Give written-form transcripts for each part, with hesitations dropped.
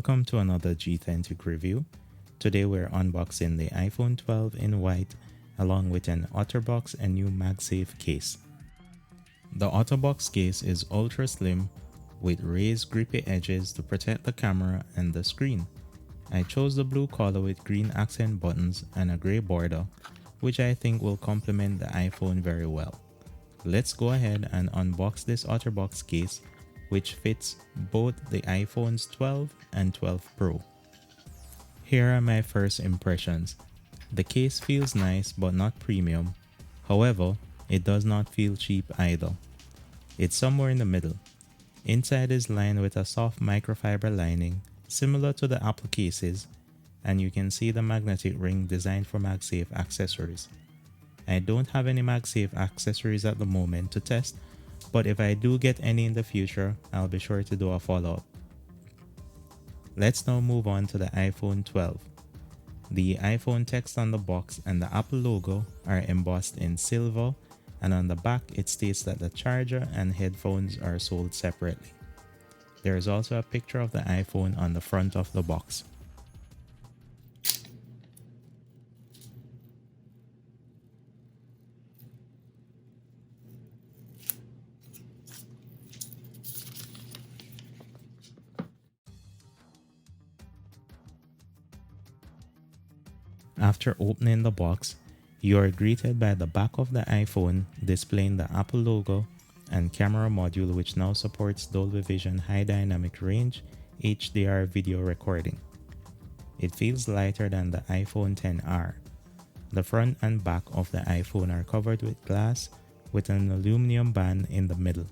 Welcome to another G-Thentic review. Today we're unboxing the iPhone 12 in white along with an Otterbox Aneu Magsafe Case. The Otterbox case is ultra slim with raised grippy edges to protect the camera and the screen. I chose the blue color with green accent buttons and a gray border, which I think will complement the iPhone very well. Let's go ahead and unbox this Otterbox case, which fits both the iPhones 12 and 12 Pro. Here are my first impressions. The case feels nice but not premium. However, it does not feel cheap either. It's somewhere in the middle. Inside is lined with a soft microfiber lining, similar to the Apple cases, and you can see the magnetic ring designed for MagSafe accessories. I don't have any MagSafe accessories at the moment to test, but if I do get any in the future, I'll be sure to do a follow-up. Let's now move on to the iPhone 12. The iPhone text on the box and the Apple logo are embossed in silver, and on the back it states that the charger and headphones are sold separately. There is also a picture of the iPhone on the front of the box. After opening the box, you are greeted by the back of the iPhone displaying the Apple logo and camera module, which now supports Dolby Vision high dynamic range HDR video recording. It feels lighter than the iPhone XR. The front and back of the iPhone are covered with glass with an aluminum band in the middle.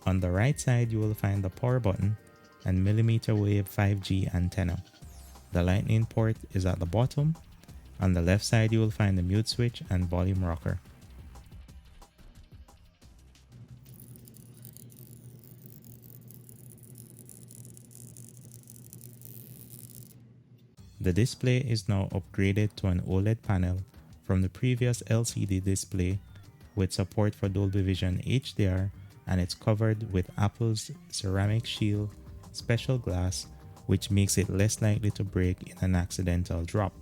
On the right side you will find the power button and millimeter wave 5G antenna. The lightning port is at the bottom. On the left side you will find the mute switch and volume rocker. The display is now upgraded to an OLED panel from the previous LCD display with support for Dolby Vision HDR, and it's covered with Apple's ceramic shield special glass, which makes it less likely to break in an accidental drop.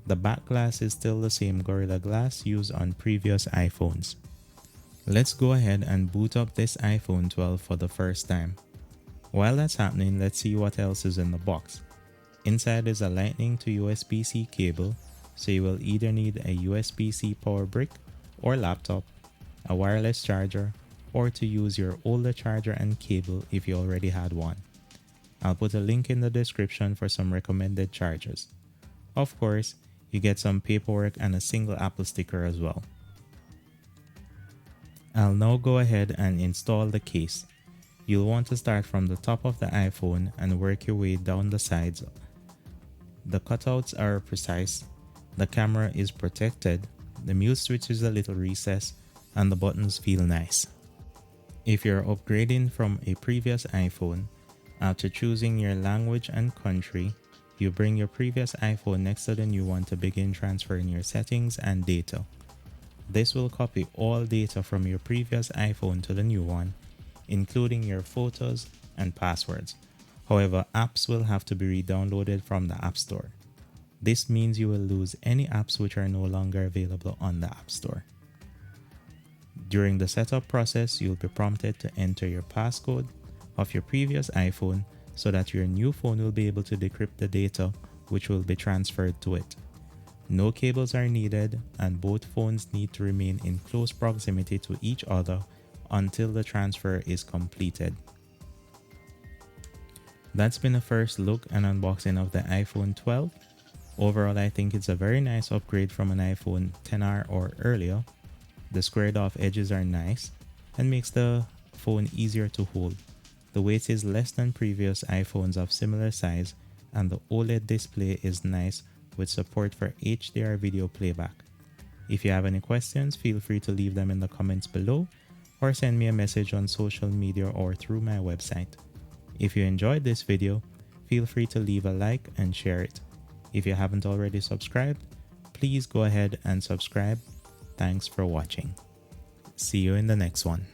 The back glass is still the same Gorilla Glass used on previous iPhones. Let's go ahead and boot up this iPhone 12 for the first time. While that's happening, let's see what else is in the box. Inside is a Lightning to USB-C cable, so you will either need a USB-C power brick or laptop, a wireless charger, or to use your older charger and cable if you already had one. I'll put a link in the description for some recommended chargers. Of course, you get some paperwork and a single Apple sticker as well. I'll now go ahead and install the case. You'll want to start from the top of the iPhone and work your way down the sides. The cutouts are precise, the camera is protected, the mute switch is a little recessed, and the buttons feel nice. If you're upgrading from a previous iPhone, after choosing your language and country, you bring your previous iPhone next to the new one to begin transferring your settings and data. This will copy all data from your previous iPhone to the new one, including your photos and passwords. However, apps will have to be re-downloaded from the App Store. This means you will lose any apps which are no longer available on the App Store. During the setup process, you'll be prompted to enter your passcode of your previous iPhone so that your new phone will be able to decrypt the data which will be transferred to it. No cables are needed, and both phones need to remain in close proximity to each other until the transfer is completed. That's been a first look and unboxing of the iPhone 12. Overall, I think it's a very nice upgrade from an iPhone XR or earlier. The squared off edges are nice and makes the phone easier to hold. The weight is less than previous iPhones of similar size, and the OLED display is nice with support for HDR video playback. If you have any questions, feel free to leave them in the comments below or send me a message on social media or through my website. If you enjoyed this video, feel free to leave a like and share it. If you haven't already subscribed, please go ahead and subscribe. Thanks for watching. See you in the next one.